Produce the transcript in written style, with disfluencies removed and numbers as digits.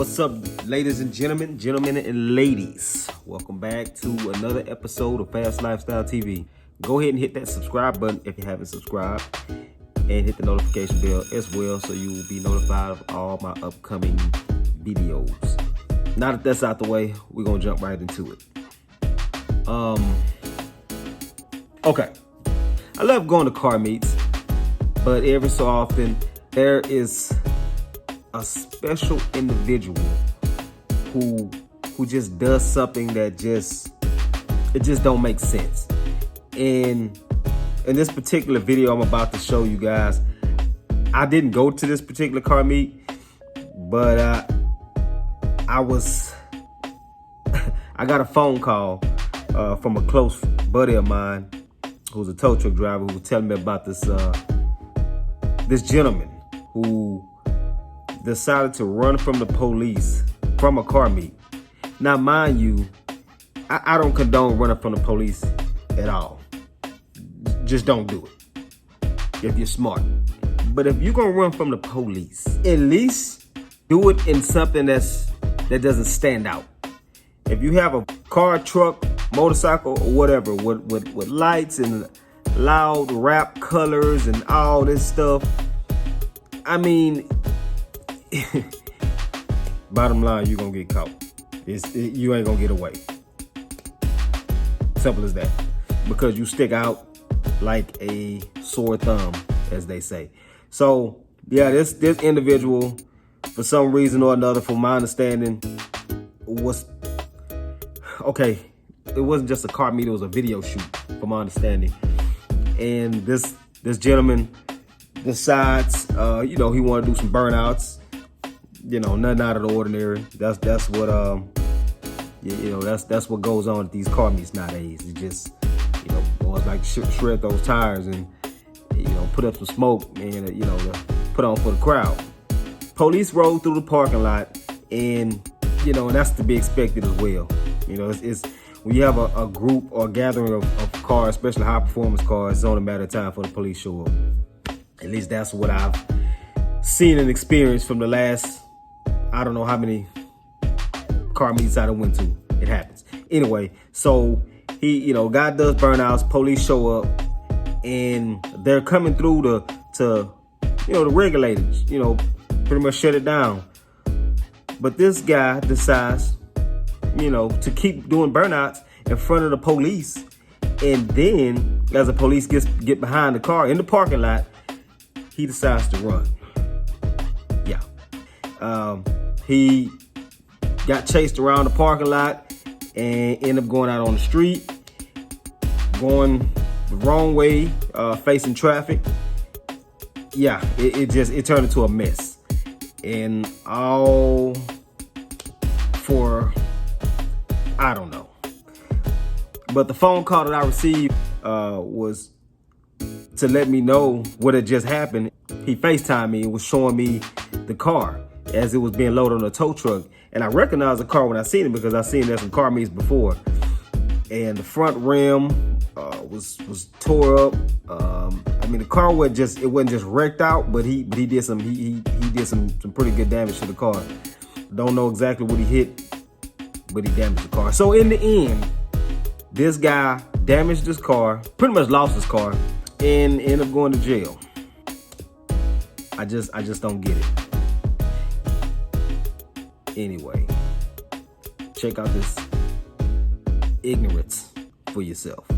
What's up, ladies and gentlemen and ladies? Welcome back to another episode of Fast Lifestyle TV. Go ahead and hit that subscribe button if you haven't subscribed, and hit the notification bell as well so you will be notified of all my upcoming videos. Now that that's out the way, we're gonna jump right into it. Okay. I love going to car meets, but every so often there is a special individual who just does something that just don't make sense. And in this particular video I'm about to show you guys, I didn't go to this particular car meet, but I got a phone call from a close buddy of mine who's a tow truck driver, who was telling me about this gentleman who decided to run from the police from a car meet. Now, mind you, I don't condone running from the police at all. Just don't do it if you're smart. But if you're gonna run from the police, at least do it in something that doesn't stand out. If you have a car, truck, motorcycle, or whatever with lights and loud rap colors and all this stuff, I mean, bottom line, you're gonna get caught. You ain't gonna get away. Simple as that. Because you stick out like a sore thumb, as they say. So yeah, this individual, for some reason or another, from my understanding, was okay. It wasn't just a car meet; it was a video shoot, from my understanding. And this gentleman decides, he want to do some burnouts. Nothing out of the ordinary. That's what that's what goes on at these car meets nowadays. It just, boys like shred those tires and put up some smoke and put on for the crowd. Police rolled through the parking lot, and and that's to be expected as well. It's when you have a group or gathering of cars, especially high performance cars, it's only a matter of time for the police show up. At least that's what I've seen and experienced from the last, I don't know how many car meets I done went to. It happens. Anyway, so he, God does burnouts, police show up, and they're coming through to the regulators, pretty much shut it down. But this guy decides, to keep doing burnouts in front of the police. And then, as the police get behind the car in the parking lot, he decides to run. Yeah. He got chased around the parking lot and ended up going out on the street, going the wrong way, facing traffic. Yeah, it turned into a mess. And all for, I don't know. But the phone call that I received was to let me know what had just happened. He FaceTimed me and was showing me the car as it was being loaded on a tow truck. And I recognized the car when I seen it, because I seen it at some car meets before. And the front rim was tore up. The car wasn't just wrecked out, but he did some pretty good damage to the car. Don't know exactly what he hit, but he damaged the car. So in the end, this guy damaged his car, pretty much lost his car, and ended up going to jail. I just don't get it. Anyway, check out this ignorance for yourself.